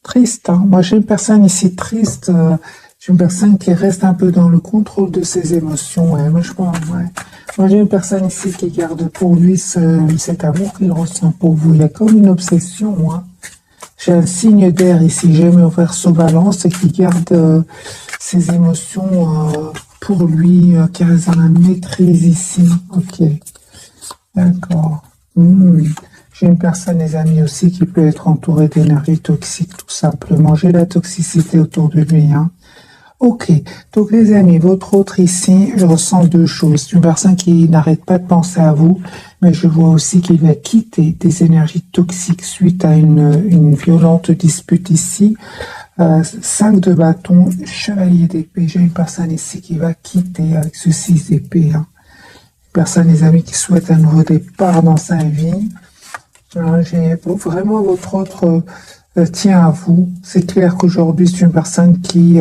Triste, hein. Moi, j'ai une personne ici triste. J'ai une personne qui reste un peu dans le contrôle de ses émotions. Ouais. Moi, je pense, ouais. Moi, j'ai une personne ici qui garde pour lui cet amour qu'il ressent pour vous. Il y a comme une obsession, hein. J'ai un signe d'air ici. J'ai mon verso balance et qui garde ses émotions pour lui, qui reste dans la maîtrise ici. Ok, d'accord. J'ai une personne, les amis, aussi, qui peut être entourée d'énergie toxique, tout simplement. J'ai la toxicité autour de lui, hein. Ok, donc les amis, votre autre ici, je ressens deux choses. C'est une personne qui n'arrête pas de penser à vous, mais je vois aussi qu'il va quitter des énergies toxiques suite à une violente dispute ici. 5 de bâton, chevalier d'épée. J'ai une personne ici qui va quitter avec ce 6 d'épée, hein. Une personne, les amis, qui souhaite un nouveau départ dans sa vie. J'ai vraiment votre autre tient à vous. C'est clair qu'aujourd'hui, c'est une personne qui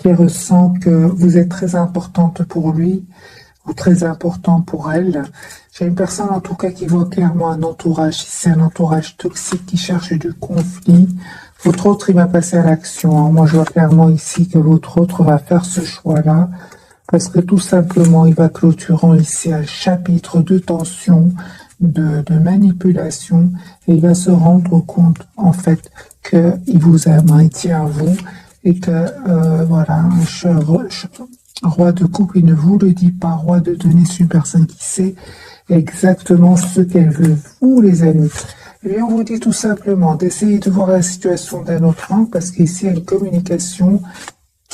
ressent que vous êtes très importante pour lui ou très important pour elle. J'ai une personne en tout cas qui voit clairement un entourage. C'est un entourage toxique qui cherche du conflit. Votre autre, il va passer à l'action, hein. Moi, je vois clairement ici que votre autre va faire ce choix-là parce que tout simplement, il va clôturer ici un chapitre de tension, de manipulation, et il va se rendre compte en fait qu'il vous aime, il tient à vous, et que voilà, un roi de coupe, il ne vous le dit pas. Roi de denier, c'est une personne qui sait exactement ce qu'elle veut. Vous, les amis, eh bien, on vous dit tout simplement d'essayer de voir la situation d'un autre angle, parce qu'ici, il y a une communication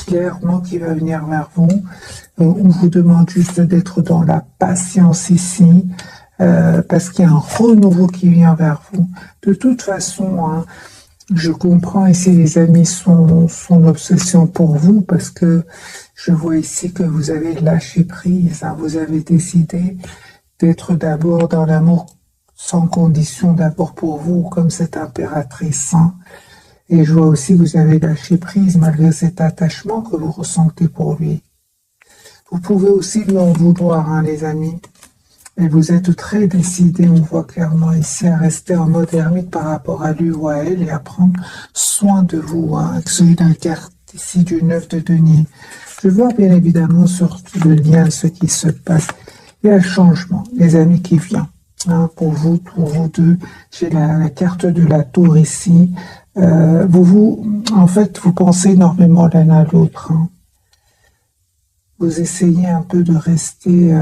clairement qui va venir vers vous. On vous demande juste d'être dans la patience ici, parce qu'il y a un renouveau qui vient vers vous. De toute façon, hein, je comprends ici, les amis, son obsession pour vous, parce que je vois ici que vous avez lâché prise, hein. Vous avez décidé d'être d'abord dans l'amour sans condition, d'abord pour vous, comme cette impératrice, hein. Et je vois aussi que vous avez lâché prise malgré cet attachement que vous ressentez pour lui. Vous pouvez aussi lui en vouloir, hein, les amis. Et vous êtes très décidé, on voit clairement ici, à rester en mode ermite par rapport à lui ou à elle et à prendre soin de vous, hein, avec celui d'un carte ici du 9 de denier. Je vois bien évidemment sur le lien, ce qui se passe. Il y a un changement, les amis, qui vient. Hein, pour vous deux, j'ai la carte de la tour ici. En fait, vous pensez énormément l'un à l'autre, hein. Vous essayez un peu de rester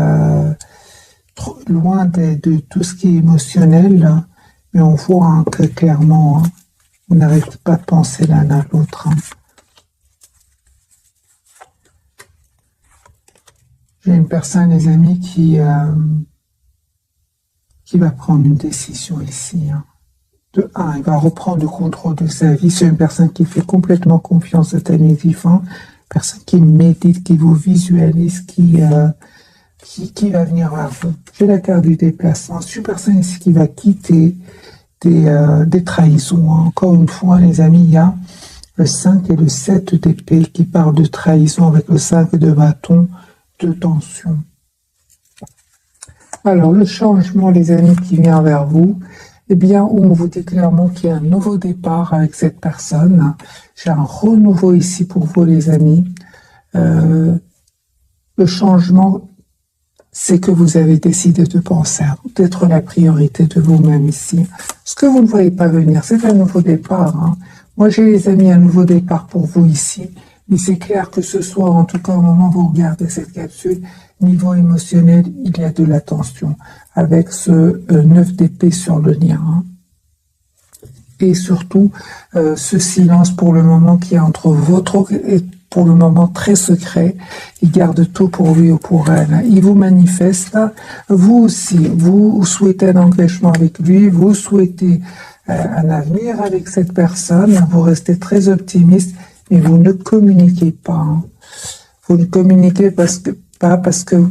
loin de tout ce qui est émotionnel, hein, mais on voit, hein, que clairement, hein, on n'arrête pas de penser l'un à l'autre, hein. J'ai une personne, les amis, qui va prendre une décision ici, hein. De un, il va reprendre le contrôle de sa vie. C'est une personne qui fait complètement confiance au Tanier vivant, personne qui médite, qui vous visualise, qui va venir vers vous. J'ai la carte du déplacement. C'est une personne ici qui va quitter des trahisons, hein. Encore une fois, les amis, il y a le 5 et le 7 d'épée qui parlent de trahison avec le 5 de bâton, de tension. Alors, le changement, les amis, qui vient vers vous, eh bien, on vous dit clairement qu'il y a un nouveau départ avec cette personne. J'ai un renouveau ici pour vous, les amis. Le changement, c'est que vous avez décidé de penser d'être la priorité de vous-même ici. Ce que vous ne voyez pas venir, c'est un nouveau départ, hein. Moi, j'ai, les amis, un nouveau départ pour vous ici. Mais c'est clair que ce soir, en tout cas au moment où vous regardez cette capsule, niveau émotionnel, il y a de la tension avec ce 9 d'épée sur le lien, hein. Et surtout, ce silence pour le moment qui est entre votre et pour le moment très secret. Il garde tout pour lui ou pour elle, hein. Il vous manifeste. Vous aussi, vous souhaitez un engagement avec lui, vous souhaitez un avenir avec cette personne. Vous restez très optimiste, mais vous ne communiquez pas, hein. Vous ne communiquez pas parce que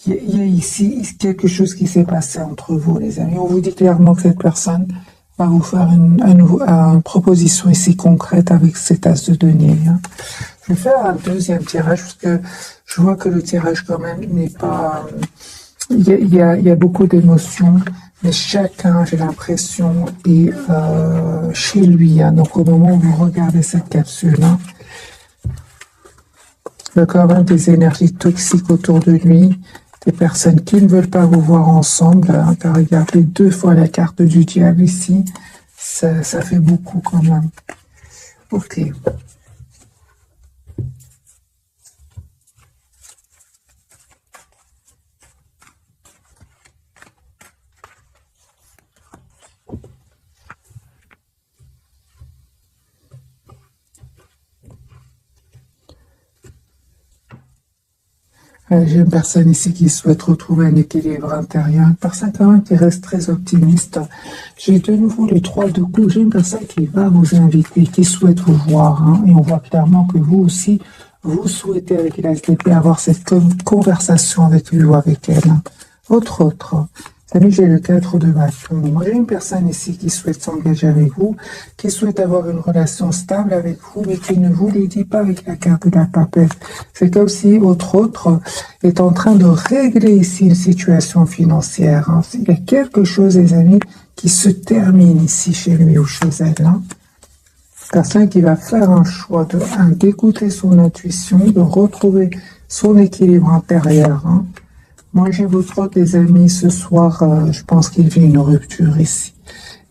il y a ici quelque chose qui s'est passé entre vous, les amis. On vous dit clairement que cette personne va vous faire une proposition ici concrète avec cet as de denier, hein. Je vais faire un deuxième tirage parce que je vois que le tirage quand même n'est pas... Il y a beaucoup d'émotions. mais chacun, j'ai l'impression, est chez lui. Hein. Donc au moment où vous regardez cette capsule, hein, il y a quand même des énergies toxiques autour de lui, des personnes qui ne veulent pas vous voir ensemble. Hein, car regardez 2 fois la carte du diable ici, ça fait beaucoup quand même. Ok. J'ai une personne ici qui souhaite retrouver un équilibre intérieur, une personne quand même qui reste très optimiste. J'ai de nouveau les 3 de coups, j'ai une personne qui va vous inviter, qui souhaite vous voir, hein, et on voit clairement que vous aussi, vous souhaitez avec la SDP avoir cette conversation avec lui ou avec elle. Autre. Salut, j'ai le 4 de bâton. Moi, j'ai une personne ici qui souhaite s'engager avec vous, qui souhaite avoir une relation stable avec vous, mais qui ne vous le dit pas avec la carte de la papette. C'est comme si votre autre est en train de régler ici une situation financière. Hein. Il y a quelque chose, les amis, qui se termine ici chez lui ou chez elle. Hein. Personne qui va faire un choix d'écouter son intuition, de retrouver son équilibre intérieur. Hein. Moi, j'ai votre autre, les amis, ce soir, je pense qu'il vit une rupture ici.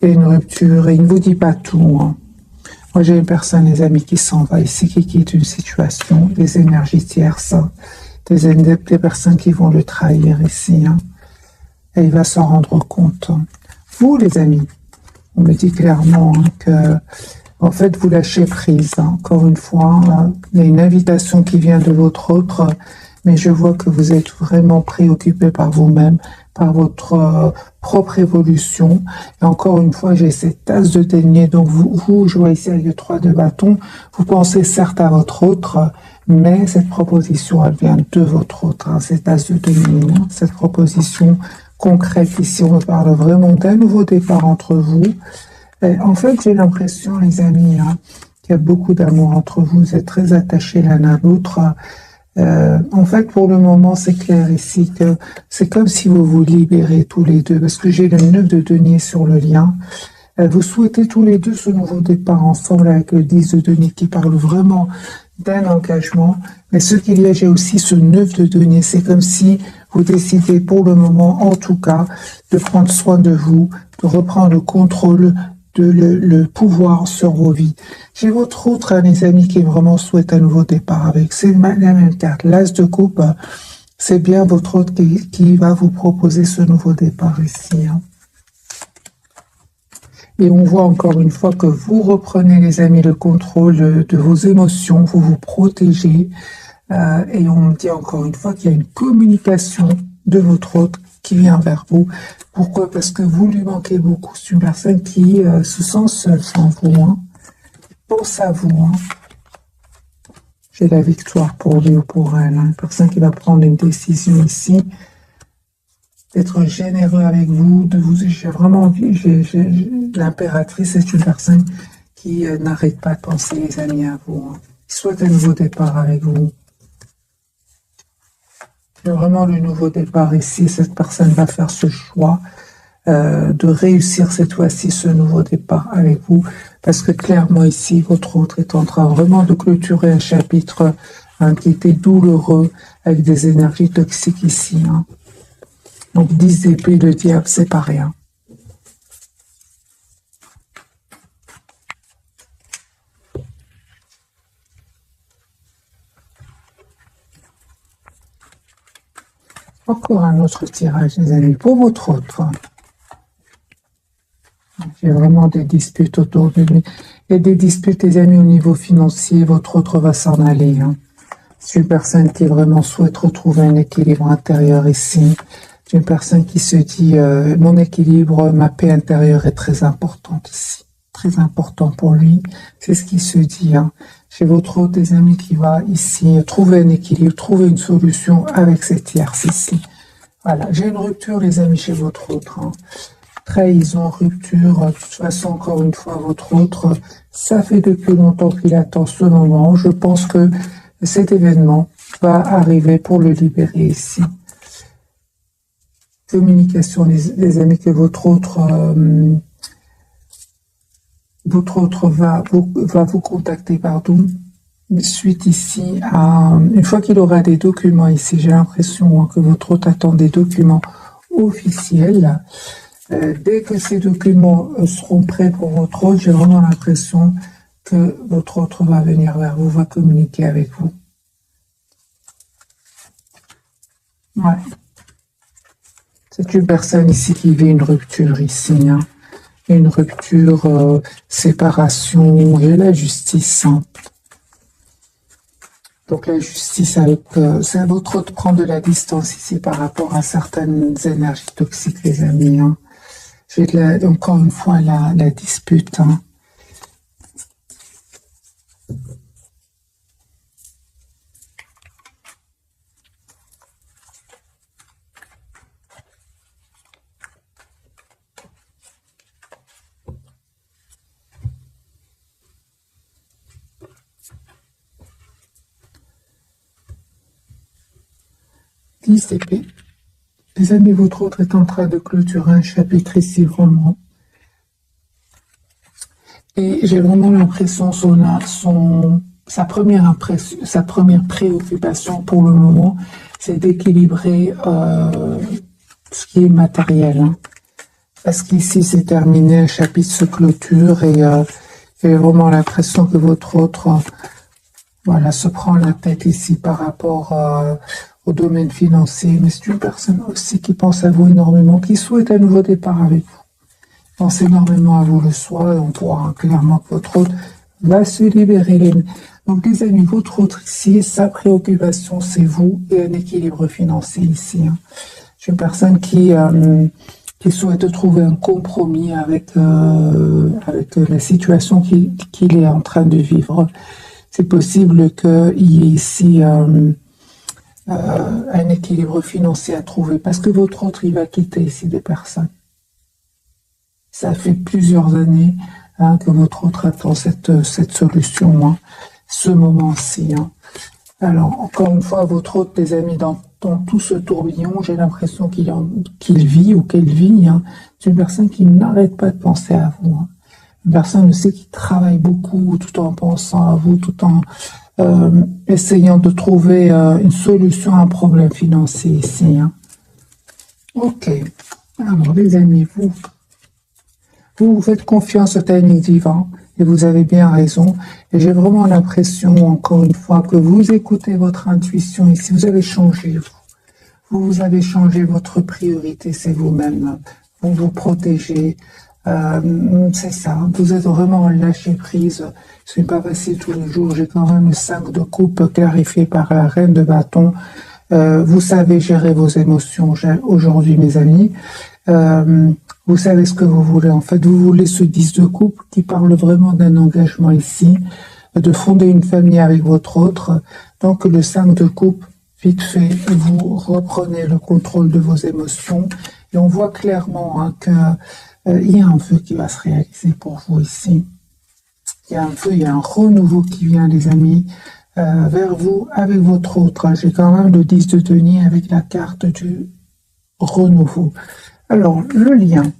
Il y a une rupture et il ne vous dit pas tout. Hein. Moi, j'ai une personne, les amis, qui s'en va ici, qui quitte une situation, des énergies tierces, des personnes qui vont le trahir ici. Hein. Et il va s'en rendre compte. Vous, les amis, on me dit clairement hein, que, en fait, vous lâchez prise. Hein. Encore une fois, il y a une invitation qui vient de votre autre, mais je vois que vous êtes vraiment préoccupé par vous-même, par votre propre évolution. Et encore une fois, j'ai cette tasse de denier. Donc vous, je vois ici avec le 3 de bâton, vous pensez certes à votre autre, mais cette proposition, elle vient de votre autre. Hein, cette tasse de denier, hein, cette proposition concrète ici, on parle vraiment d'un nouveau départ entre vous. Et en fait, j'ai l'impression, les amis, hein, qu'il y a beaucoup d'amour entre vous. Vous êtes très attachés l'un à l'autre. En fait, pour le moment, c'est clair ici que c'est comme si vous vous libérez tous les deux, parce que j'ai le 9 de denier sur le lien. Vous souhaitez tous les deux ce nouveau départ ensemble avec le 10 de denier qui parle vraiment d'un engagement. Mais ce qu'il y a, j'ai aussi ce 9 de denier. C'est comme si vous décidez pour le moment, en tout cas, de prendre soin de vous, de reprendre le contrôle le pouvoir sur vos vies. J'ai votre autre, hein, les amis, qui vraiment souhaite un nouveau départ avec. C'est la même carte. L'As de coupe, c'est bien votre autre qui va vous proposer ce nouveau départ ici. Hein. Et on voit encore une fois que vous reprenez, les amis, le contrôle de vos émotions, vous vous protégez. Et on me dit encore une fois qu'il y a une communication de votre autre qui vient vers vous. Pourquoi? Parce que vous lui manquez beaucoup. C'est une personne qui se sent seule sans vous. Hein. Pense à vous. Hein. J'ai la victoire pour lui ou pour elle. Hein. Une personne qui va prendre une décision ici, d'être généreux avec vous. J'ai vraiment envie. L'impératrice est une personne qui n'arrête pas de penser, les amis, à vous. Hein. Il souhaite un nouveau départ avec vous. Il y a vraiment le nouveau départ ici. Cette personne va faire ce choix de réussir cette fois-ci ce nouveau départ avec vous. Parce que clairement ici, votre autre est en train vraiment de clôturer un chapitre hein, qui était douloureux avec des énergies toxiques ici. Hein. Donc 10 d'épée, le diable, c'est pas rien. Encore un autre tirage, les amis, pour votre autre. J'ai vraiment des disputes autour de lui. Il y a des disputes, les amis, au niveau financier. Votre autre va s'en aller. Hein. C'est une personne qui vraiment souhaite retrouver un équilibre intérieur ici. C'est une personne qui se dit mon équilibre, ma paix intérieure est très importante ici. Très important pour lui. C'est ce qui se dit. Hein. Chez votre autre, des amis, qui va ici trouver un équilibre, trouver une solution avec cette tierce ici. Voilà, j'ai une rupture, les amis, chez votre autre. Hein. Trahison, rupture, de toute façon, encore une fois, votre autre, ça fait depuis longtemps qu'il attend ce moment. Je pense que cet événement va arriver pour le libérer ici. communication, les amis, que votre autre va vous contacter, pardon, suite ici à, une fois qu'il aura des documents ici, j'ai l'impression que votre autre attend des documents officiels. Dès que ces documents seront prêts pour votre autre, j'ai vraiment l'impression que votre autre va venir vers vous, va communiquer avec vous. Ouais. C'est une personne ici qui vit une rupture ici, hein. Une rupture, séparation, et la justice, hein. Donc la justice avec, c'est à votre autre de prendre de la distance ici par rapport à certaines énergies toxiques, les amis, hein. J'ai encore une fois la dispute, hein. Épée. Les amis, votre autre est en train de clôturer un chapitre ici, vraiment. Et j'ai vraiment l'impression sa première préoccupation pour le moment, c'est d'équilibrer ce qui est matériel, hein. Parce qu'ici, c'est terminé, un chapitre se clôture et j'ai vraiment l'impression que votre autre voilà, se prend la tête ici par rapport au domaine financier. Mais c'est une personne aussi qui pense à vous énormément, qui souhaite un nouveau départ avec vous. Pense énormément à vous le soir et on voit clairement que votre autre va se libérer. Donc les amis, votre autre ici, sa préoccupation c'est vous et un équilibre financier ici, hein. C'est une personne qui souhaite trouver un compromis avec la situation qu'il est en train de vivre. C'est possible qu'il y ait ici un équilibre financier à trouver parce que votre autre il va quitter ici des personnes. Ça fait plusieurs années, hein, que votre autre attend cette solution, hein, ce moment-ci, hein. Alors, encore une fois, votre autre, les amis, dans tout ce tourbillon, j'ai l'impression qu'il vit ou qu'elle vit, hein. C'est une personne qui n'arrête pas de penser à vous, hein. Une personne aussi qui travaille beaucoup tout en pensant à vous, tout en essayant de trouver une solution à un problème financier ici, hein. Ok. Alors, les amis, vous faites confiance au timing divin et vous avez bien raison. Et j'ai vraiment l'impression, encore une fois, que vous écoutez votre intuition ici. Vous avez changé, vous avez changé votre priorité, c'est vous-même. Vous vous protégez. C'est ça, vous êtes vraiment en lâcher prise. Ce n'est pas facile tous les jours. J'ai quand même le 5 de coupe clarifié par la reine de bâton. Vous savez gérer vos émotions aujourd'hui, mes amis. Vous savez ce que vous voulez. En fait, vous voulez ce 10 de coupe qui parle vraiment d'un engagement ici, de fonder une famille avec votre autre. Donc, le 5 de coupe, vite fait, vous reprenez le contrôle de vos émotions. Et on voit clairement, hein, qu'il y a un vœu qui va se réaliser pour vous ici. Il y a un vœu, il y a un renouveau qui vient, les amis, vers vous avec votre autre. J'ai quand même le 10 de denier avec la carte du renouveau. Alors, le lien.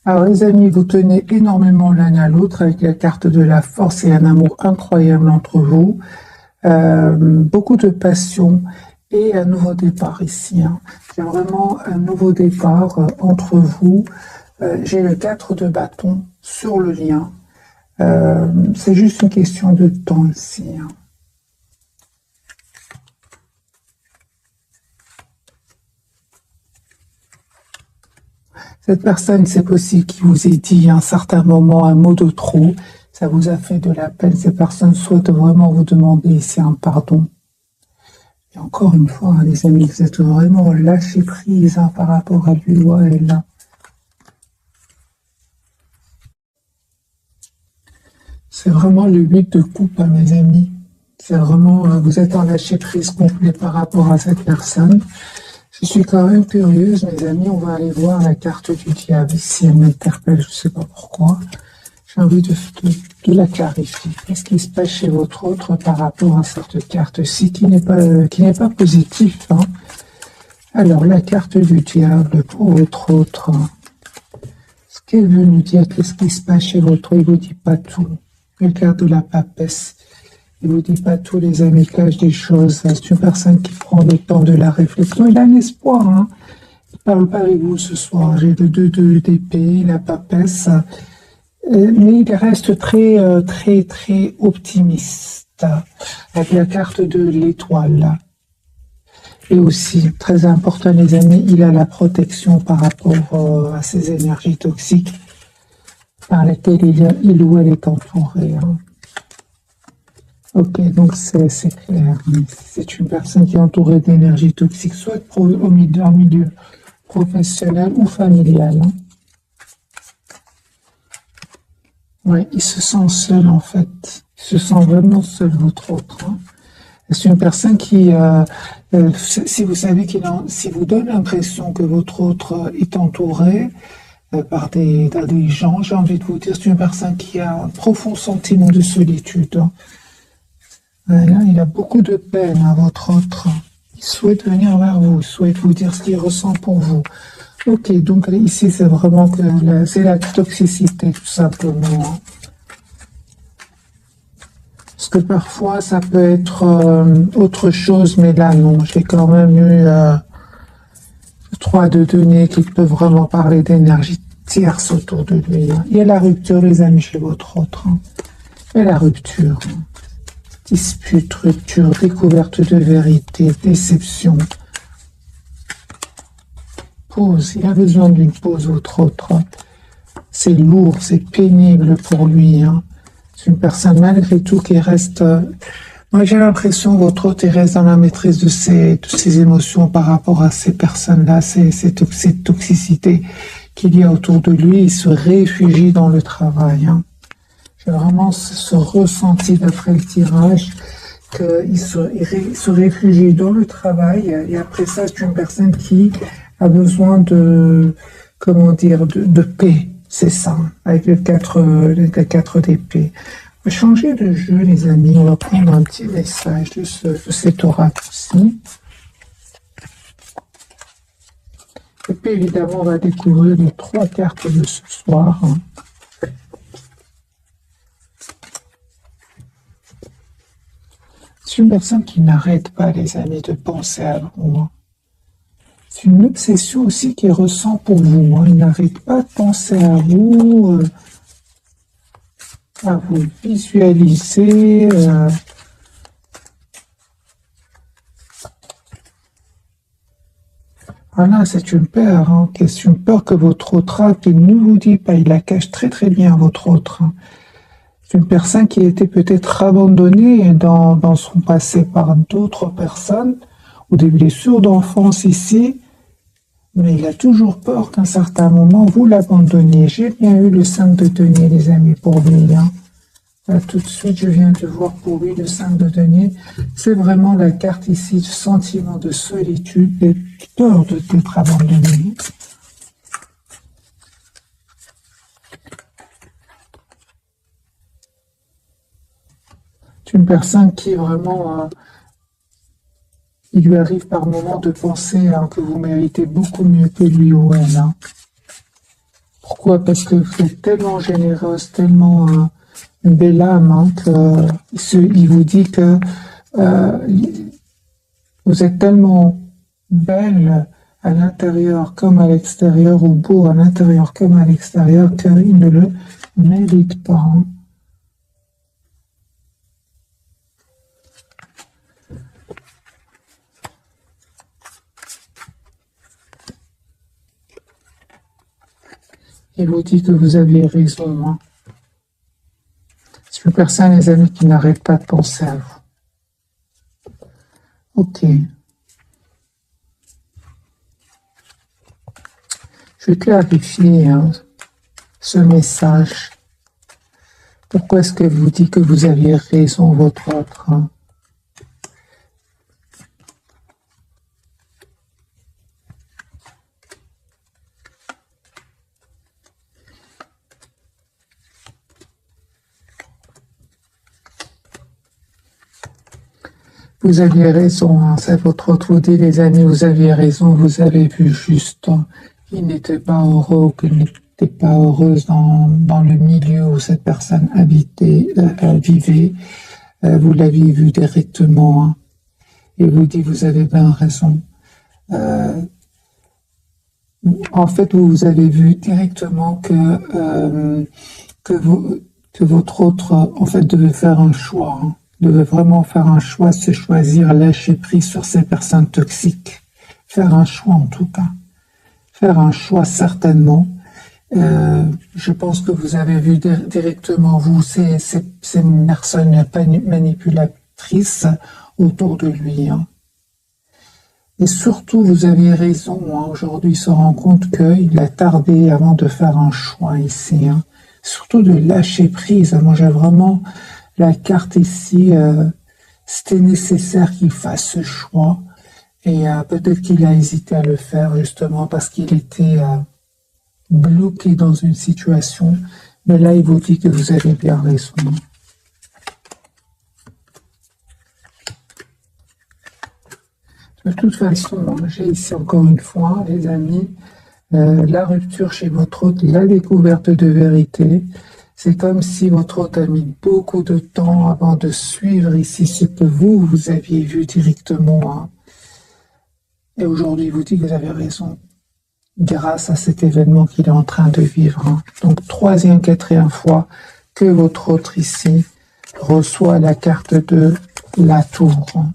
Alors, les amis, vous tenez énormément l'un à l'autre avec la carte de la force et un amour incroyable entre vous. Beaucoup de passion et un nouveau départ ici, hein. J'ai vraiment un nouveau départ entre vous. J'ai le 4 de bâton sur le lien. C'est juste une question de temps ici, hein. Cette personne, c'est possible qui vous ait dit à un certain moment un mot de trop. Ça vous a fait de la peine. Ces personnes souhaitent vraiment vous demander ici un pardon. Et encore une fois, hein, les amis, vous êtes vraiment lâché prise, hein, par rapport à lui ou à elle, hein. C'est vraiment le 8 de coupe, hein, mes amis. C'est vraiment, vous êtes en lâcher prise complet par rapport à cette personne. Je suis quand même curieuse, mes amis. On va aller voir la carte du diable ici. Elle m'interpelle, je ne sais pas pourquoi. J'ai envie de la clarifier. Qu'est-ce qui se passe chez votre autre par rapport à cette carte-ci qui n'est pas positive, hein. Alors, la carte du diable pour votre autre. Ce qu'elle veut nous dire, qu'est-ce qui se passe chez l'autre? Il vous dit pas tout. La carte de la papesse. Il vous dit pas tout, les amis, cache des choses. C'est une personne qui prend le temps de la réflexion. Il a un espoir, hein. Il parle pas avec vous ce soir. J'ai le 2 d'épée, la papesse. Mais il reste très optimiste. Avec la carte de l'étoile. Et aussi, très important, les amis, il a la protection par rapport à ces énergies toxiques par lesquelles il ou elle est entouré. Hein. Ok, donc c'est clair. C'est une personne qui est entourée d'énergie toxique, soit au milieu professionnel ou familial. Hein. Ouais, il se sent seul en fait. Il se sent vraiment seul, votre autre. Hein. C'est une personne qui, si vous savez si vous donne l'impression que votre autre est entouré par des gens, j'ai envie de vous dire, c'est une personne qui a un profond sentiment de solitude. Hein. Voilà, il a beaucoup de peine à votre autre. Il souhaite venir vers vous, il souhaite vous dire ce qu'il ressent pour vous. Ok, donc ici c'est vraiment que c'est la toxicité tout simplement. Hein. Parce que parfois ça peut être autre chose, mais là non, j'ai quand même eu 3 de deniers qui peuvent vraiment parler d'énergie tierce autour de lui. Hein. Il y a la rupture, les amis, chez votre autre. Hein. Il y a la rupture. Hein. Dispute, rupture, découverte de vérité, déception. Pause, il a besoin d'une pause, votre autre. Hein. C'est lourd, c'est pénible pour lui. Hein. C'est une personne malgré tout qui reste... moi j'ai l'impression que votre autre reste dans la maîtrise de ses émotions par rapport à ces personnes-là, cette toxicité qu'il y a autour de lui. Il se réfugie dans le travail. Hein. J'ai vraiment ce ressenti d'après le tirage qu'il se réfugie dans le travail et après ça c'est une personne qui a besoin de, comment dire, de paix. C'est ça, avec le 4 d'épée. On va changer de jeu, les amis. On va prendre un petit message de cet oracle-ci. Et puis, évidemment, on va découvrir les 3 cartes de ce soir. C'est une personne qui n'arrête pas, les amis, de penser à vous. C'est une obsession aussi qu'il ressent pour vous. Hein. Il n'arrête pas de penser à vous visualiser. Voilà, c'est une peur. Hein. C'est une peur que votre autre acte, il ne vous dit pas. Il la cache très bien, votre autre. Hein. C'est une personne qui a été peut-être abandonnée dans son passé par d'autres personnes ou des blessures d'enfance ici. Mais il a toujours peur qu'à un certain moment, vous l'abandonniez. J'ai bien eu le 5 de denier, les amis, pour lui. Hein. Là, tout de suite, je viens de voir pour lui le 5 de denier. C'est vraiment la carte ici du sentiment de solitude et peur d'être abandonné. C'est une personne qui vraiment... il lui arrive par moments de penser hein, que vous méritez beaucoup mieux que lui ou elle. Hein. Pourquoi? Parce que vous êtes tellement généreuse, tellement une belle âme, hein, il vous dit que vous êtes tellement belle à l'intérieur comme à l'extérieur, ou beau à l'intérieur comme à l'extérieur, qu'il ne le mérite pas. Hein. Il vous dit que vous aviez raison. Hein. C'est une personne, les amis, qui n'arrête pas de penser à vous. Ok. Je vais clarifier hein, ce message. Pourquoi est-ce qu'elle vous dit que vous aviez raison, votre autre hein? Vous aviez raison, hein, c'est votre autre vous dit, les amis, vous aviez raison, vous avez vu juste. Il n'était pas heureux ou qu'il n'était pas heureuse dans le milieu où cette personne vivait. Vous l'aviez vu directement, hein, et vous dit, vous avez bien raison. En fait, vous avez vu directement que votre autre, en fait, devait faire un choix, hein, devait vraiment faire un choix, se choisir, lâcher prise sur ces personnes toxiques. Faire un choix, en tout cas. Faire un choix, certainement. Je pense que vous avez vu directement, vous, ces personnes manipulatrices autour de lui, hein. Et surtout, vous aviez raison, hein, aujourd'hui, il se rend compte qu'il a tardé avant de faire un choix ici, hein. Surtout de lâcher prise. Moi, j'ai vraiment la carte ici. C'était nécessaire qu'il fasse ce choix. Et peut-être qu'il a hésité à le faire, justement, parce qu'il était bloqué dans une situation. Mais là, il vous dit que vous avez bien raison. De toute façon, j'ai ici encore une fois, les amis, la rupture chez votre hôte, la découverte de vérité. C'est comme si votre hôte a mis beaucoup de temps avant de suivre ici ce que vous aviez vu directement, hein. Et aujourd'hui, il vous dit que vous avez raison, grâce à cet événement qu'il est en train de vivre, hein. Donc, troisième, quatrième fois que votre hôte ici reçoit la carte de la tour, hein.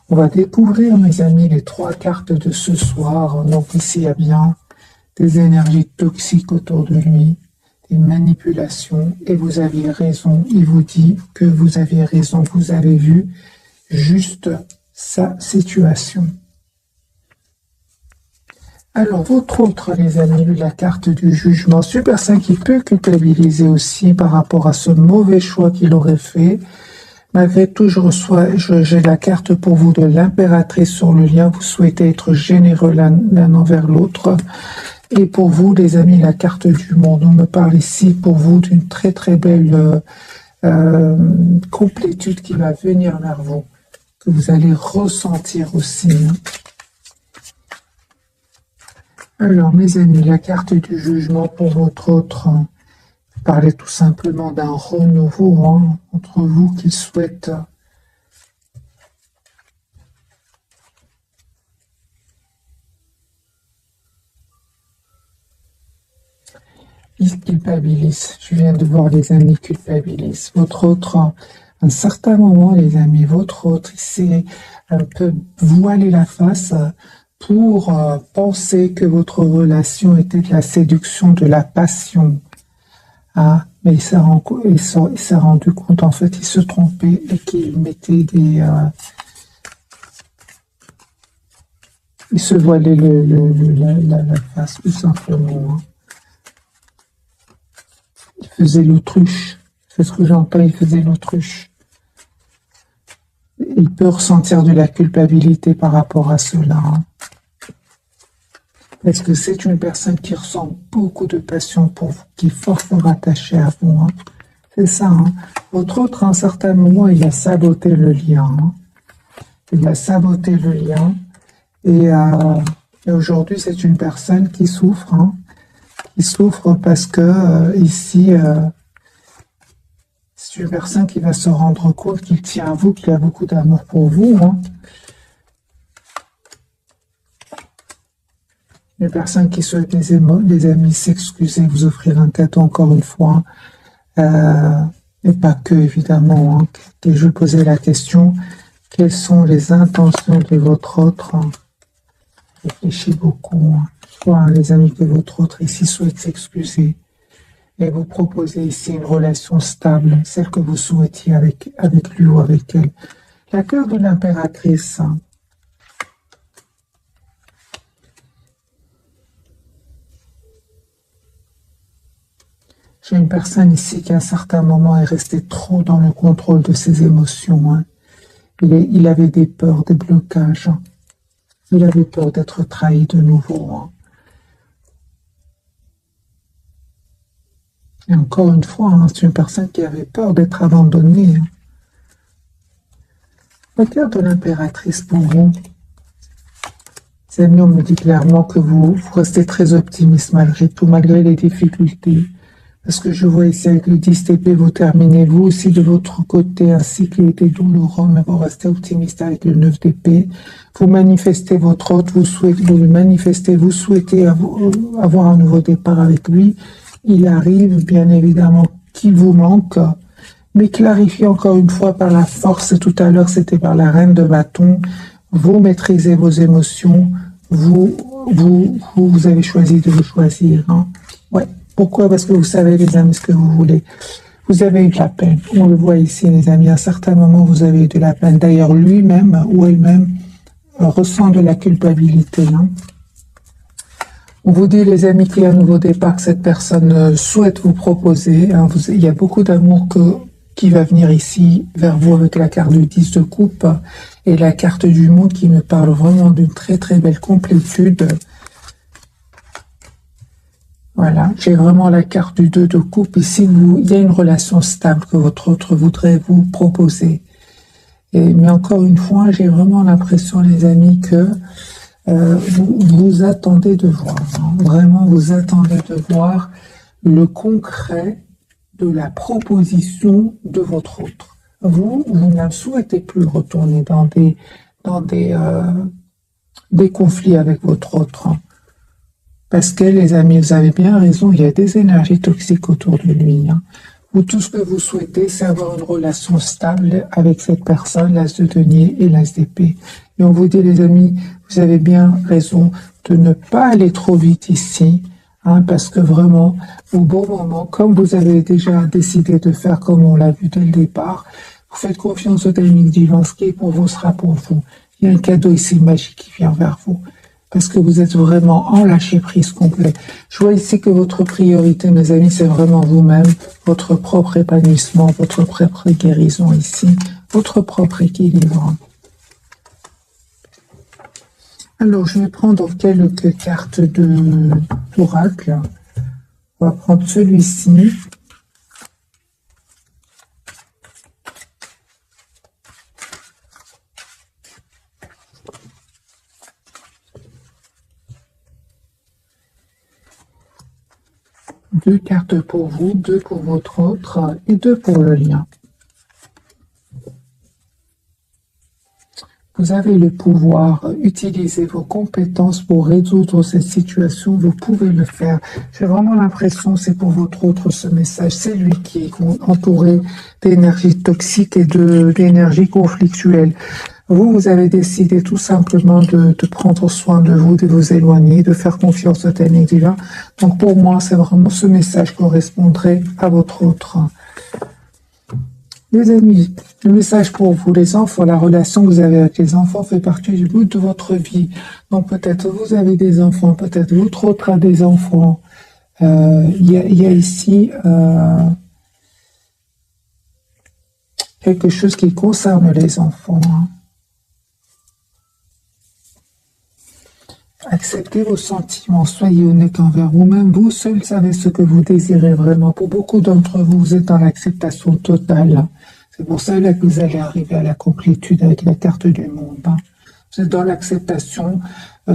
On va découvrir, mes amis, les 3 cartes de ce soir. Donc ici, il y a bien des énergies toxiques autour de lui, des manipulations. Et vous aviez raison, il vous dit que vous avez raison. Vous avez vu juste sa situation. Alors, votre autre, les amis, la carte du jugement. Super 5 qui peut culpabiliser aussi par rapport à ce mauvais choix qu'il aurait fait. Malgré tout, j'ai la carte pour vous de l'impératrice sur le lien. Vous souhaitez être généreux l'un envers l'autre. Et pour vous, les amis, la carte du monde. On me parle ici pour vous d'une très très belle complétude qui va venir vers vous, que vous allez ressentir aussi, hein. Alors, mes amis, la carte du jugement pour votre autre. Parlez tout simplement d'un renouveau, hein, entre vous qui souhaite il culpabilise. Je viens de voir les amis culpabilisent. Votre autre, à un certain moment, les amis, votre autre, il s'est un peu voilé la face pour penser que votre relation était de la séduction, de la passion. Ah, mais il s'est rendu compte, en fait, il se trompait et qu'il mettait il se voilait la face, tout simplement, hein. Il faisait l'autruche. C'est ce que j'entends, il faisait l'autruche. Il peut ressentir de la culpabilité par rapport à cela, hein. Parce que c'est une personne qui ressent beaucoup de passion pour vous, qui est fort attachée à vous, hein. C'est ça, hein. Votre autre, à un certain moment, il a saboté le lien, hein. Il a saboté le lien. Et aujourd'hui, c'est une personne qui souffre, hein. Qui souffre parce que ici, c'est une personne qui va se rendre compte qu'il tient à vous, qu'il a beaucoup d'amour pour vous, hein. Une personne qui souhaite les amis s'excuser, vous offrir un cadeau encore une fois, et pas que évidemment, hein. Et je posais la question, quelles sont les intentions de votre autre, hein? Réfléchissez beaucoup, hein. Soit, les amis, que votre autre ici souhaite s'excuser et vous proposer ici une relation stable, celle que vous souhaitiez avec lui ou avec elle. La carte de l'impératrice, hein. J'ai une personne ici qui à un certain moment est restée trop dans le contrôle de ses émotions, hein. Il avait des peurs, des blocages, hein. Il avait peur d'être trahi de nouveau, hein. Et encore une fois, hein, c'est une personne qui avait peur d'être abandonnée, hein. La carte de l'impératrice pour vous. Les amis, on me dit clairement que vous restez très optimiste malgré tout, malgré les difficultés. Parce que je vois ici avec le 10 d'épée, vous terminez vous aussi de votre côté un cycle qui était douloureux, mais vous restez optimiste avec le 9 d'épée. Vous manifestez votre hôte, vous le manifestez, vous souhaitez avoir un nouveau départ avec lui. Il arrive, bien évidemment, qu'il vous manque, mais clarifiez encore une fois par la force, tout à l'heure c'était par la reine de bâton, vous maîtrisez vos émotions, vous avez choisi de vous choisir. Hein. Ouais. Pourquoi? Parce que vous savez, les amis, ce que vous voulez. Vous avez eu de la peine. On le voit ici, les amis. À un certain moment, vous avez eu de la peine. D'ailleurs, lui-même ou elle-même ressent de la culpabilité. Hein. On vous dit, les amis, qu'il y a un nouveau départ que cette personne souhaite vous proposer. Hein. Il y a beaucoup d'amour qui va venir ici vers vous avec la carte du 10 de coupe et la carte du monde qui me parle vraiment d'une très très belle complétude. Voilà, j'ai vraiment la carte du 2 de coupe. Ici, il y a une relation stable que votre autre voudrait vous proposer. Mais encore une fois, j'ai vraiment l'impression, les amis, que vous attendez de voir. Hein, vraiment, vous attendez de voir le concret de la proposition de votre autre. Vous ne souhaitez plus retourner dans des conflits avec votre autre. Hein. Parce que, les amis, vous avez bien raison, il y a des énergies toxiques autour de lui. Hein. Vous, tout ce que vous souhaitez, c'est avoir une relation stable avec cette personne, l'as de denier et l'as d'épée. Et on vous dit, les amis, vous avez bien raison de ne pas aller trop vite ici, hein, parce que vraiment, au bon moment, comme vous avez déjà décidé de faire comme on l'a vu dès le départ, vous faites confiance au timing divin, ce qui est pour vous sera pour vous. Il y a un cadeau ici magique qui vient vers vous. Parce que vous êtes vraiment en lâcher-prise complet. Je vois ici que votre priorité, mes amis, c'est vraiment vous-même, votre propre épanouissement, votre propre guérison ici, votre propre équilibre. Alors, je vais prendre quelques cartes d'oracle. On va prendre celui-ci. Deux cartes pour vous, deux pour votre autre et deux pour le lien. Vous avez le pouvoir, utiliser vos compétences pour résoudre cette situation, vous pouvez le faire. J'ai vraiment l'impression, c'est pour votre autre ce message, c'est lui qui est entouré d'énergie toxique et d'énergie conflictuelle. Vous avez décidé tout simplement de prendre soin de vous, de vous éloigner, de faire confiance au timing divin. Donc pour moi, c'est vraiment ce message correspondrait à votre autre. Les amis, le message pour vous, les enfants, la relation que vous avez avec les enfants fait partie du bout de votre vie. Donc peut-être vous avez des enfants, peut-être votre autre a des enfants. Il y a ici quelque chose qui concerne les enfants. Hein. Acceptez vos sentiments, soyez honnête envers vous-même. Vous seul savez ce que vous désirez vraiment. Pour beaucoup d'entre vous, vous êtes dans l'acceptation totale. C'est pour cela que vous allez arriver à la complétude avec la carte du monde. Hein. Vous êtes dans l'acceptation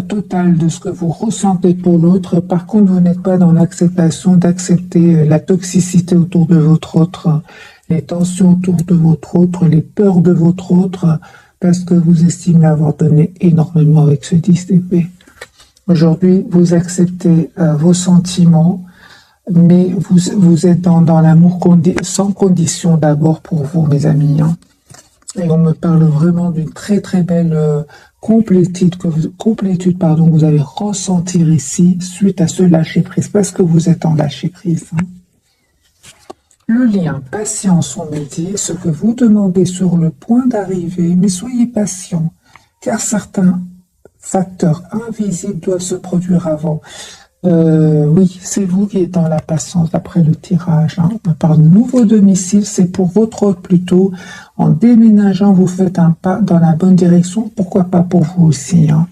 totale de ce que vous ressentez pour l'autre. Par contre, vous n'êtes pas dans l'acceptation d'accepter la toxicité autour de votre autre, les tensions autour de votre autre, les peurs de votre autre, parce que vous estimez avoir donné énormément avec ce 10 d'épée. Aujourd'hui, vous acceptez vos sentiments, mais vous êtes dans l'amour sans condition d'abord pour vous, mes amis. Hein. Et on me parle vraiment d'une très très belle complétude que vous allez ressentir ici suite à ce lâcher-prise, parce que vous êtes en lâcher-prise. Hein. Le lien, patience, on me dit, ce que vous demandez sur le point d'arriver, mais soyez patient, car certains facteurs invisibles doivent se produire avant. Oui, c'est vous qui êtes dans la patience d'après le tirage. Hein. On parle de nouveau domicile, c'est pour votre autre plutôt. En déménageant, vous faites un pas dans la bonne direction. Pourquoi pas pour vous aussi, hein.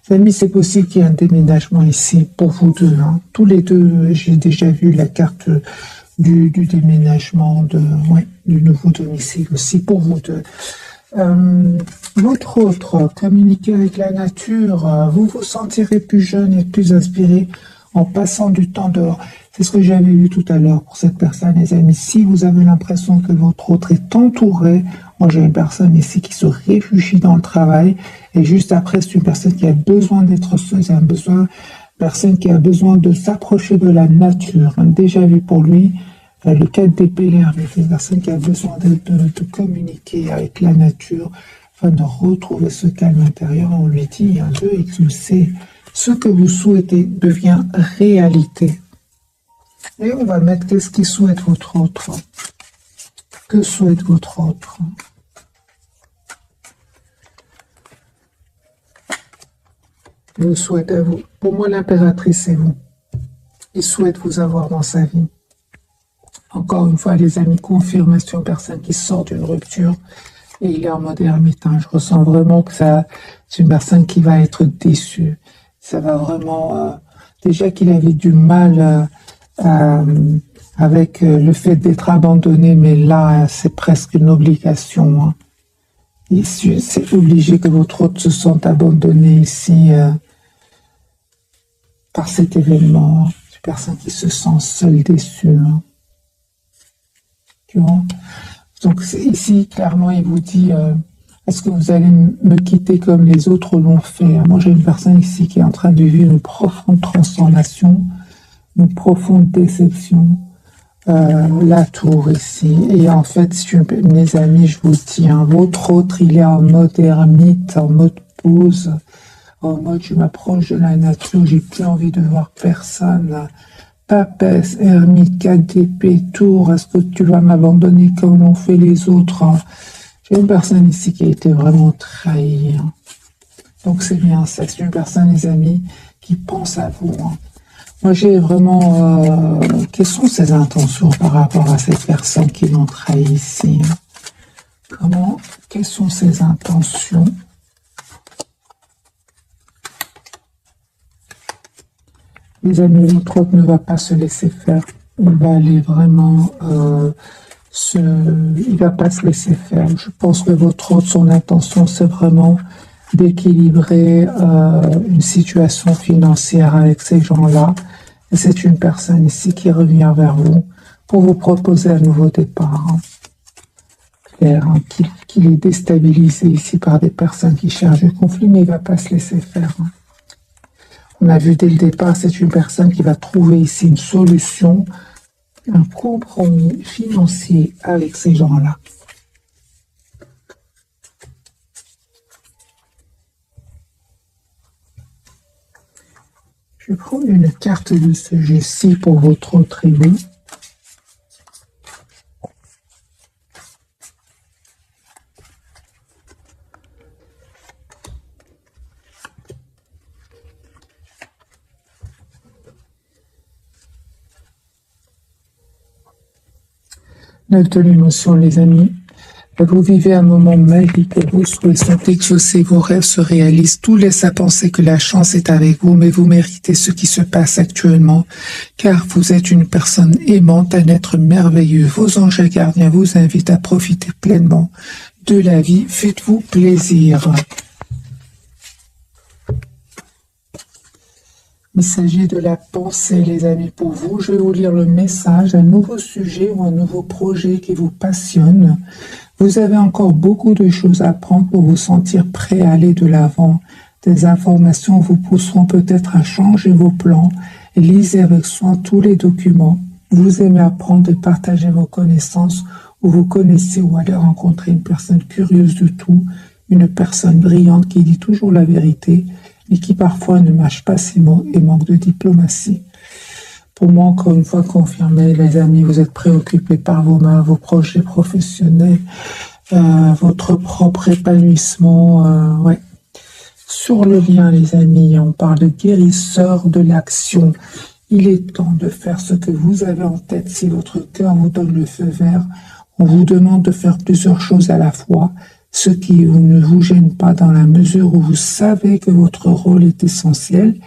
Les amis, c'est possible qu'il y ait un déménagement ici pour vous deux. Hein. Tous les deux, j'ai déjà vu la carte du déménagement, du nouveau domicile aussi pour vous deux. Votre autre, communiquer avec la nature, vous vous sentirez plus jeune et plus inspiré en passant du temps dehors. C'est ce que j'avais vu tout à l'heure pour cette personne, les amis. Si vous avez l'impression que votre autre est entouré, moi j'ai une personne ici qui se réfugie dans le travail, et juste après, c'est une personne qui a besoin d'être seule, c'est un besoin, personne qui a besoin de s'approcher de la nature. Déjà vu pour lui, le 4 d'épée, avec une personne qui a besoin de communiquer avec la nature, afin de retrouver ce calme intérieur. On lui dit un peu expulser. Ce que vous souhaitez devient réalité. Et on va mettre qu'est-ce qui souhaite votre autre. Que souhaite votre autre? Vous souhaitez vous. Pour moi, l'impératrice, c'est vous. Il souhaite vous avoir dans sa vie. Encore une fois, les amis, confirmation, personne qui sort d'une rupture et il est en mode ermitain. Je ressens vraiment que c'est une personne qui va être déçue. Ça va vraiment... déjà qu'il avait du mal avec le fait d'être abandonné, mais là, c'est presque une obligation. Hein. C'est obligé que votre autre se sente abandonné ici par cet événement. C'est une personne qui se sent seule, déçue. Hein. Donc ici, clairement, il vous dit, est-ce que vous allez me quitter comme les autres l'ont fait? Moi, j'ai une personne ici qui est en train de vivre une profonde transformation, une profonde déception, la tour ici. Et en fait, mes amis, je vous dis, hein, votre autre, il est en mode ermite, en mode pause, en mode je m'approche de la nature, j'ai plus envie de voir personne. Papesse, ermite, 4 d'épée, tour, est-ce que tu vas m'abandonner comme l'ont fait les autres? J'ai une personne ici qui a été vraiment trahie. Donc c'est bien ça, c'est une personne, les amis, qui pense à vous. Moi j'ai vraiment... quelles sont ses intentions par rapport à cette personne qui l'ont trahi ici? Quelles sont ses intentions? Les amis, votre autre ne va pas se laisser faire. Il va aller vraiment il va pas se laisser faire. Je pense que votre autre, son intention, c'est vraiment d'équilibrer une situation financière avec ces gens-là. Et c'est une personne ici qui revient vers vous pour vous proposer un nouveau départ. Hein. Clair, hein, qu'il est déstabilisé ici par des personnes qui cherchent du conflit, mais il ne va pas se laisser faire. Hein. On a vu dès le départ, c'est une personne qui va trouver ici une solution, un compromis financier avec ces gens-là. Je vais prendre une carte de ce jeu-ci pour votre tribu. Neuf de l'émotion, les amis. Vous vivez un moment magique et vous souhaitez que vos rêves se réalisent. Tout laisse à penser que la chance est avec vous, mais vous méritez ce qui se passe actuellement, car vous êtes une personne aimante, un être merveilleux. Vos anges gardiens vous invitent à profiter pleinement de la vie. Faites-vous plaisir. Messager de la pensée, les amis, pour vous, je vais vous lire le message, un nouveau sujet ou un nouveau projet qui vous passionne. Vous avez encore beaucoup de choses à apprendre pour vous sentir prêt à aller de l'avant. Des informations vous pousseront peut-être à changer vos plans. Lisez avec soin tous les documents. Vous aimez apprendre et partager vos connaissances, ou vous connaissez ou allez rencontrer une personne curieuse de tout, une personne brillante qui dit toujours la vérité, et qui parfois ne mâche pas ses mots et manque de diplomatie. Pour moi, encore une fois, confirmé, les amis, vous êtes préoccupés par vos mains, vos projets professionnels, votre propre épanouissement. Ouais. Sur le lien, les amis, on parle de guérisseur de l'action. Il est temps de faire ce que vous avez en tête. Si votre cœur vous donne le feu vert, on vous demande de faire plusieurs choses à la fois. Ce qui ne vous gêne pas dans la mesure où vous savez que votre rôle est essentiel.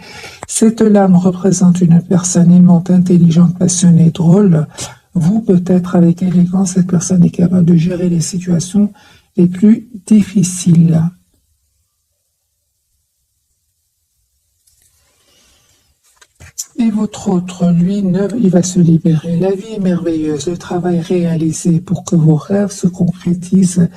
Cette lame représente une personne aimante, intelligente, passionnée, drôle. Vous, peut-être avec élégance, cette personne est capable de gérer les situations les plus difficiles. Et votre autre, lui, il va se libérer. La vie est merveilleuse. Le travail réalisé pour que vos rêves se concrétisent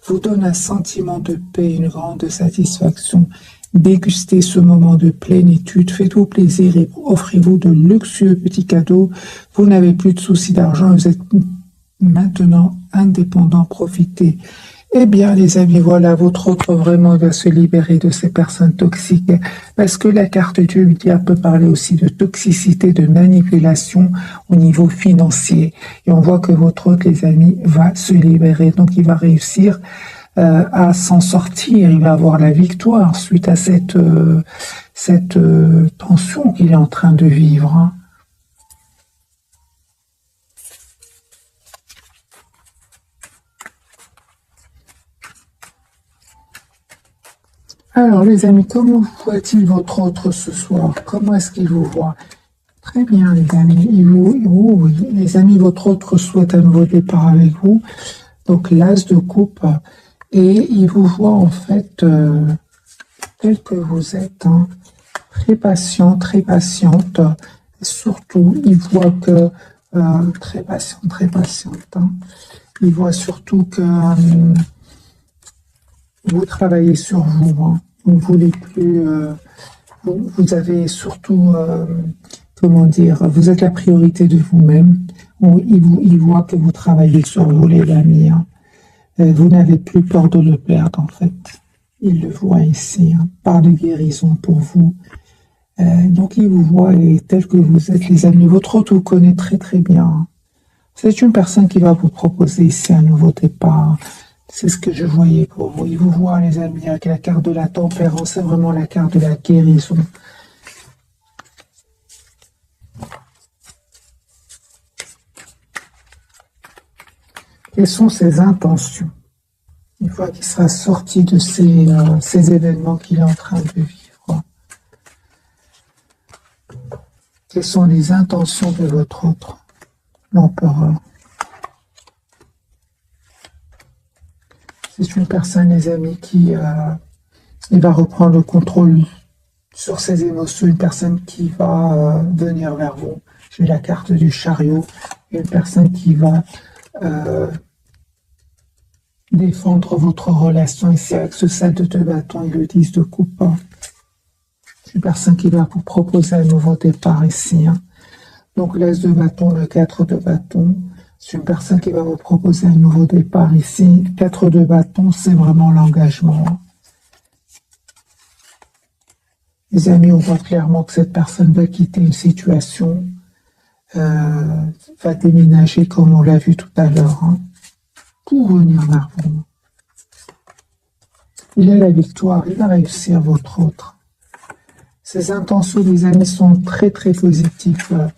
vous donne un sentiment de paix, une grande satisfaction. Dégustez ce moment de plénitude, faites-vous plaisir et offrez-vous de luxueux petits cadeaux. Vous n'avez plus de soucis d'argent, vous êtes maintenant indépendant, profitez. Eh bien, les amis, voilà, votre autre vraiment va se libérer de ces personnes toxiques. Parce que la carte du diable peut parler aussi de toxicité, de manipulation au niveau financier. Et on voit que votre autre, les amis, va se libérer. Donc, il va réussir à s'en sortir. Il va avoir la victoire suite à cette tension qu'il est en train de vivre. Hein. Alors, les amis, comment voit-il votre autre ce soir? Comment est-ce qu'il vous voit? Très bien, les amis. Oui, les amis, votre autre souhaite un nouveau départ avec vous. Donc, l'as de coupe. Et il vous voit, en fait, tel que vous êtes. Hein, très patient, très patiente. Et surtout, il voit que... très patiente, très patiente. Hein, il voit surtout que... vous travaillez sur vous. Hein. Vous ne voulez plus... vous avez surtout... comment dire, vous êtes la priorité de vous-même. Il voit que vous travaillez sur vous, les amis. Hein. Vous n'avez plus peur de le perdre, en fait. Il le voit ici, hein, par de guérison pour vous. Donc, il vous voit et tel que vous êtes, les amis. Votre autre vous connaît très, très bien. Hein. C'est une personne qui va vous proposer ici un nouveau départ. C'est ce que je voyais pour vous. Il vous voit, les amis, avec la carte de la tempérance. C'est vraiment la carte de la guérison. Quelles sont ses intentions? Une fois qu'il sera sorti de ces événements qu'il est en train de vivre. Quelles sont les intentions de votre autre, l'empereur? C'est une personne, les amis, qui il va reprendre le contrôle sur ses émotions. Une personne qui va venir vers vous. J'ai la carte du chariot. Une personne qui va... défendre votre relation ici avec ce 7 de bâton et le 10 de coupe. C'est une personne qui va vous proposer un nouveau départ ici. Hein. Donc l'as de bâton, le 4 de bâton, c'est une personne qui va vous proposer un nouveau départ ici. 4 de bâton, c'est vraiment l'engagement. Les amis, on voit clairement que cette personne va quitter une situation, va déménager comme on l'a vu tout à l'heure. Hein. Pour venir vers vous. Il a la victoire, il va réussir votre autre. Ses intentions, les amis, sont très très positives.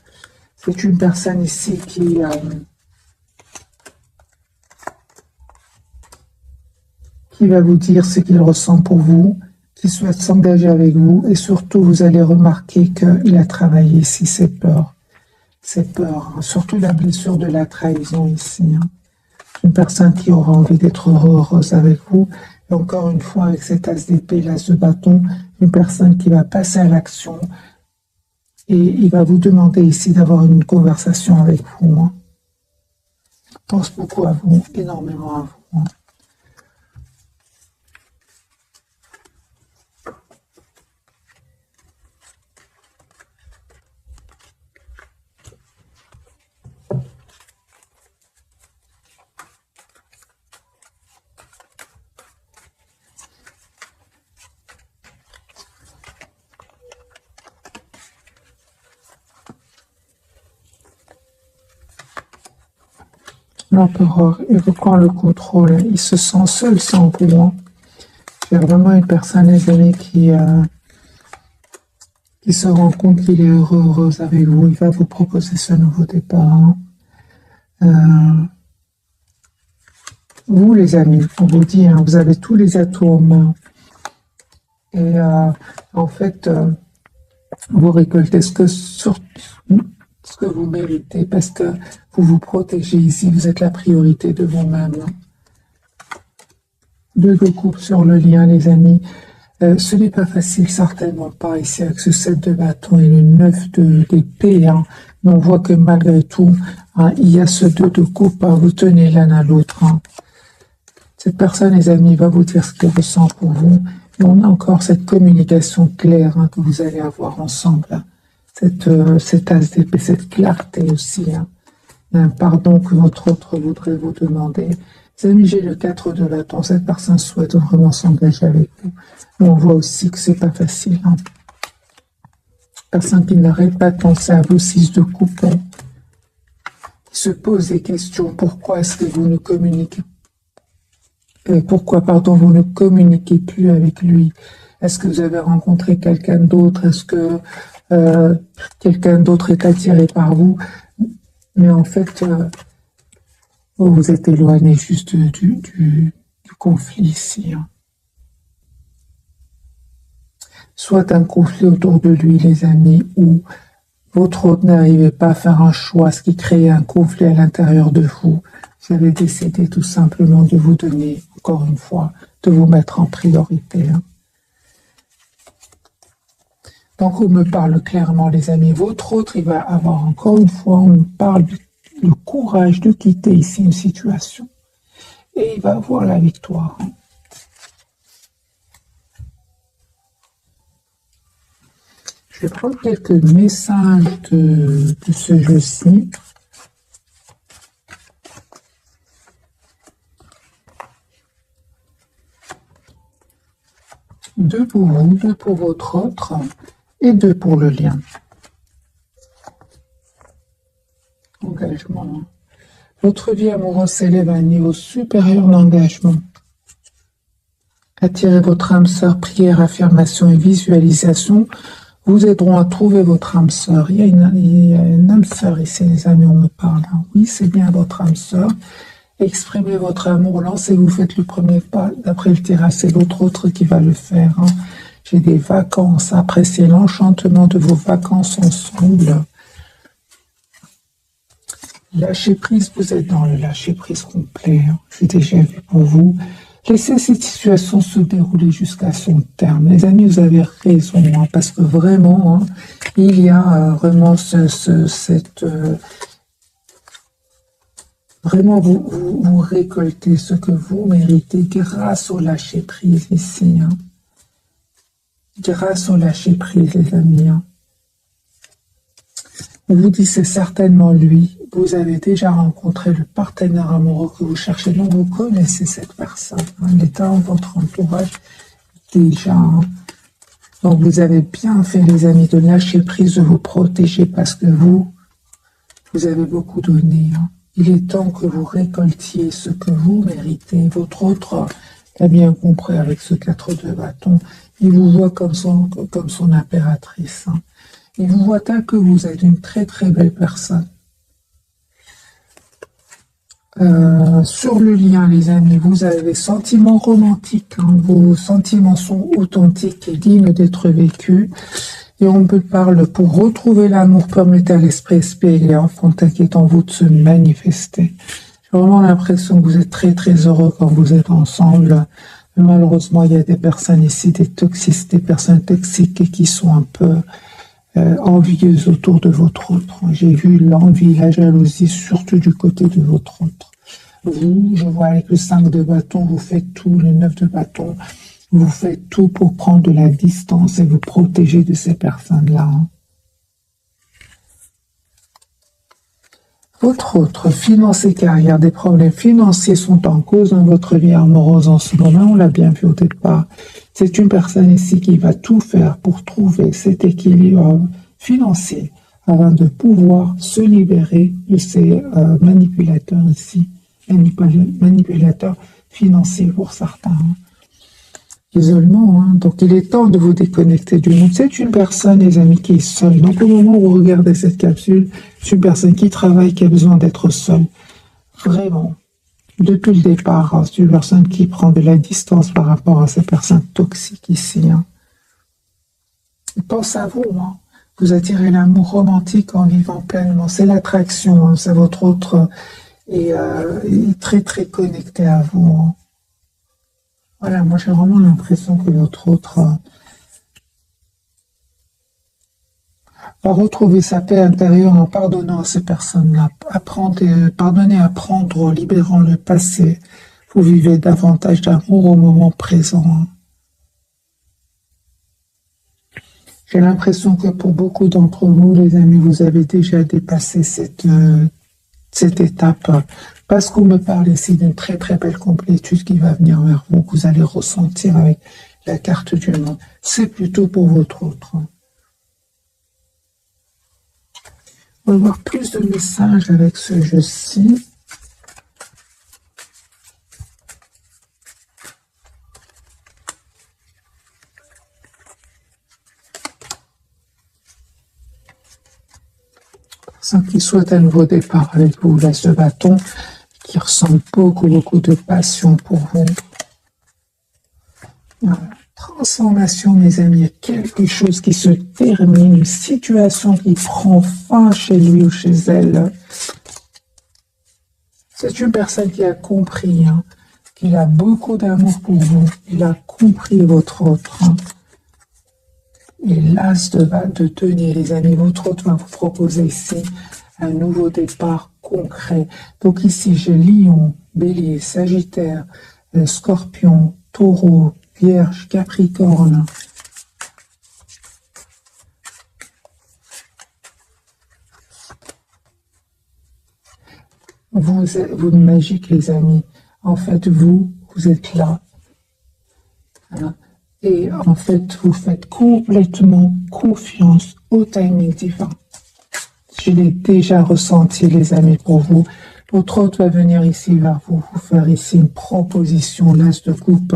C'est une personne ici qui va vous dire ce qu'il ressent pour vous, qui souhaite s'engager avec vous, et surtout vous allez remarquer qu'il a travaillé ici ses peurs. Ses peurs, hein. Surtout la blessure de la trahison ici. Hein. Une personne qui aura envie d'être heureuse avec vous. Et encore une fois, avec cet as d'épée, l'as de bâton, une personne qui va passer à l'action. Et il va vous demander ici d'avoir une conversation avec vous. Hein. Il pense beaucoup à vous, énormément à vous. Hein. L'empereur, il reprend le contrôle, il se sent seul sans vous. Hein. C'est vraiment une personne, les amis, qui se rend compte qu'il est heureuse avec vous. Il va vous proposer ce nouveau départ. Hein. Vous, les amis, on vous dit, hein, vous avez tous les atouts en main. Et en fait, vous récoltez ce que vous méritez, parce que vous vous protégez ici, vous êtes la priorité de vous-même. Hein. Deux de coupe sur le lien, les amis. Ce n'est pas facile, certainement pas, ici avec ce 7 de bâton et le 9 d'épée. Hein. Mais on voit que malgré tout, hein, il y a ce 2 de coupe, hein, vous tenez l'un à l'autre. Hein. Cette personne, les amis, va vous dire ce qu'elle ressent pour vous. Et on a encore cette communication claire hein, que vous allez avoir ensemble. Hein. Cette as d'épée, cette clarté aussi. Hein. Il y a un pardon que votre autre voudrait vous demander. Les amis, j'ai le 4 de bâton. Cette personne souhaite vraiment s'engager avec vous. Mais on voit aussi que c'est pas facile. Hein. Personne qui n'arrête pas de penser à vous, 6 de coupe. Hein. Qui se pose des questions. Pourquoi est-ce que vous ne communiquez vous ne communiquez plus avec lui? Est-ce que vous avez rencontré quelqu'un d'autre? Est-ce que quelqu'un d'autre est attiré par vous? Mais en fait, vous êtes éloigné juste du conflit ici. Hein. Soit un conflit autour de lui, les amis, ou votre autre n'arrivait pas à faire un choix, ce qui crée un conflit à l'intérieur de vous. Vous avez décidé tout simplement de vous donner, encore une fois, de vous mettre en priorité. Hein. Donc, on me parle clairement, les amis. Votre autre, il va avoir, encore une fois, on me parle le courage de quitter ici une situation. Et il va avoir la victoire. Hein. Je vais prendre quelques messages de ce jeu-ci. Deux pour vous, deux pour votre autre et deux pour le lien. Engagement. Votre vie amoureuse s'élève à un niveau supérieur d'engagement. Attirez votre âme sœur, prière, affirmation et visualisation vous aideront à trouver votre âme sœur. Il y a une âme sœur ici, les amis, on me parle. Oui, c'est bien votre âme sœur. Exprimez votre amour, lancez-vous, faites le premier pas. D'après le tirage, c'est l'autre qui va le faire. Hein. J'ai des vacances, appréciez l'enchantement de vos vacances ensemble. Lâcher prise, vous êtes dans le lâcher prise complet. Hein. J'ai déjà vu pour vous. Laissez cette situation se dérouler jusqu'à son terme. Les amis, vous avez raison, hein, parce que vraiment, hein, il y a vraiment vraiment, vous récoltez ce que vous méritez grâce au lâcher-prise ici. Hein. Grâce au lâcher-prise, les amis. Hein. On vous dit c'est certainement lui. Vous avez déjà rencontré le partenaire amoureux que vous cherchez. Donc, vous connaissez cette personne. Hein. Elle est dans votre entourage déjà. Hein. Donc, vous avez bien fait, les amis, de lâcher prise, de vous protéger parce que vous avez beaucoup donné. Hein. Il est temps que vous récoltiez ce que vous méritez. Votre autre a bien compris avec ce 4 de bâton. Il vous voit comme son impératrice. Hein. Il vous voit tel que vous êtes une très très belle personne. Sur le lien, les amis, vous avez des sentiments romantiques. Hein. Vos sentiments sont authentiques et dignes d'être vécus. Et on me parle pour retrouver l'amour, permettez à l'esprit et enfant qui en vous de se manifester. J'ai vraiment l'impression que vous êtes très très heureux quand vous êtes ensemble. Mais malheureusement, il y a des personnes ici, des personnes toxiques qui sont un peu envieuses autour de votre autre. J'ai vu l'envie, la jalousie, surtout du côté de votre autre. Vous, je vois avec le 5 de bâton, vous faites tout, le 9 de bâton, vous faites tout pour prendre de la distance et vous protéger de ces personnes-là. Hein. Votre autre, finance et carrière, des problèmes financiers sont en cause dans votre vie amoureuse en ce moment, on l'a bien vu au départ. C'est une personne ici qui va tout faire pour trouver cet équilibre financier afin de pouvoir se libérer de ces manipulateurs ici, manipulateurs financiers pour certains. Hein. Isolement, hein. Donc il est temps de vous déconnecter du monde. C'est une personne, les amis, qui est seule. Donc au moment où vous regardez cette capsule, c'est une personne qui travaille, qui a besoin d'être seule. Vraiment. Depuis le départ, hein, c'est une personne qui prend de la distance par rapport à ces personnes toxiques ici. Hein. Et pense à vous, hein. Vous attirez l'amour romantique en vivant pleinement. C'est l'attraction, hein. C'est votre autre est très très connecté à vous. Hein. Voilà, moi j'ai vraiment l'impression que votre autre va retrouver sa paix intérieure en pardonnant à ces personnes-là. Pardonner, apprendre, libérant le passé. Vous vivez davantage d'amour au moment présent, hein. J'ai l'impression que pour beaucoup d'entre vous, les amis, vous avez déjà dépassé cette étape. Parce qu'on me parle ici d'une très très belle complétude qui va venir vers vous, que vous allez ressentir avec la carte du monde. C'est plutôt pour votre autre. On va voir plus de messages avec ce jeu-ci. Personne qui souhaite un nouveau départ avec vous, l'as de bâton, qui ressent beaucoup de passion pour vous. Voilà. Transformation, mes amis, quelque chose qui se termine, une situation qui prend fin chez lui ou chez elle. C'est une personne qui a compris, hein, qu'il a beaucoup d'amour pour vous. Il a compris votre autre. Hein. Et l'as de denier, les amis, votre autre va vous proposer ici un nouveau départ concret. Donc ici, j'ai Lion, Bélier, Sagittaire, Scorpion, Taureau, Vierge, Capricorne. Vous êtes magique, les amis. En fait, vous êtes là. Hein. Et en fait, vous faites complètement confiance au timing divin. Je l'ai déjà ressenti, les amis, pour vous. Votre autre va venir ici vers vous, vous faire ici une proposition, l'as de coupe,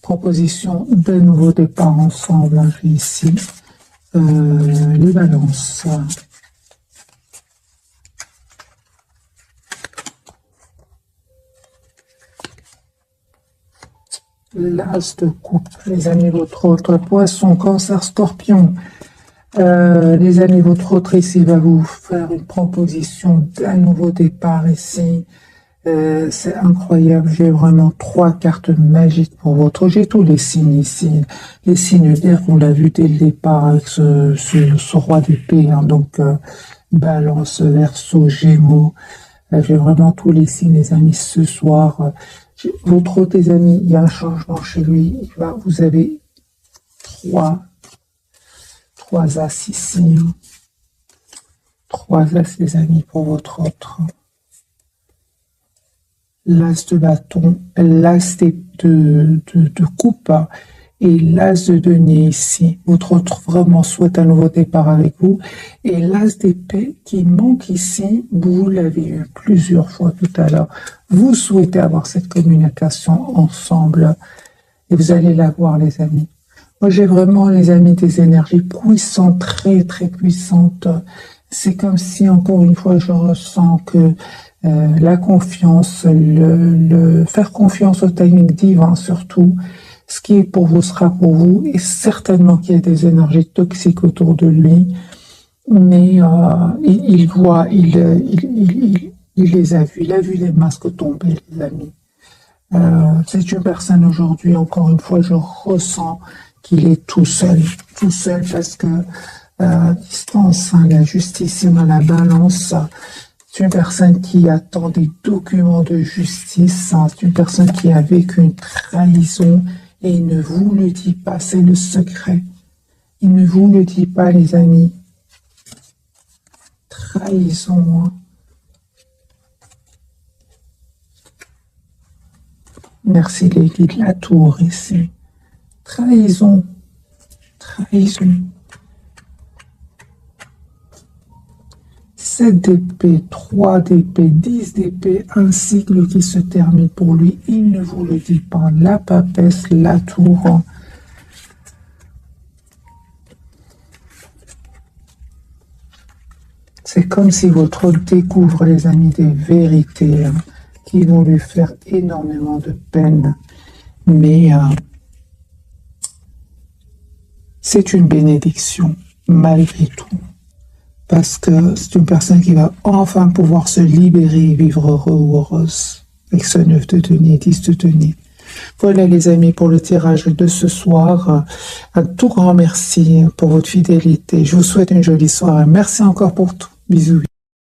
proposition de nouveau départ ensemble. J'ai ici les balances. L'as de coupe, les amis, votre autre poisson, cancer, scorpion. Les amis, votre autre ici va vous faire une proposition d'un nouveau départ ici. C'est incroyable, j'ai vraiment 3 cartes magiques pour votre. J'ai tous les signes ici. Les signes d'air, on l'a vu dès le départ avec ce roi d'épée. Hein, donc, balance, verseau, gémeaux. J'ai vraiment tous les signes, les amis, ce soir. Votre autre, les amis, il y a un changement chez lui. Vous avez 3 as ici. 3 as, les amis, pour votre autre. L'as de bâton, l'as de coupe et l'as de denier ici. Votre autre vraiment souhaite un nouveau départ avec vous. Et l'as d'épée qui manque ici, vous l'avez eu plusieurs fois tout à l'heure. Vous souhaitez avoir cette communication ensemble et vous allez l'avoir, les amis. Moi, j'ai vraiment, les amis, des énergies puissantes, très, très puissantes. C'est comme si, encore une fois, je ressens que la confiance, faire confiance au timing divin surtout, ce qui est pour vous sera pour vous, et certainement qu'il y a des énergies toxiques autour de lui, mais il voit, il les a vus, il a vu les masques tomber, les amis. C'est une personne aujourd'hui, encore une fois, je ressens qu'il est tout seul parce que distance, hein, la justice dans la balance. C'est une personne qui attend des documents de justice. Hein. C'est une personne qui a vécu une trahison et il ne vous le dit pas. C'est le secret. Il ne vous le dit pas, les amis. Trahison. Hein. Merci les guides de la tour ici. Trahison. Trahison. 7 d'épée, 3 d'épée, 10 d'épée, un cycle qui se termine pour lui. Il ne vous le dit pas. La papesse, la tour. C'est comme si votre autre découvre, les amis, des vérités hein, qui vont lui faire énormément de peine. Mais c'est une bénédiction, malgré tout. Parce que c'est une personne qui va enfin pouvoir se libérer et vivre heureux ou heureuse. Avec ce 9 de denier, 10 de denier. Voilà les amis pour le tirage de ce soir. Un tout grand merci pour votre fidélité. Je vous souhaite une jolie soirée. Merci encore pour tout. Bisous.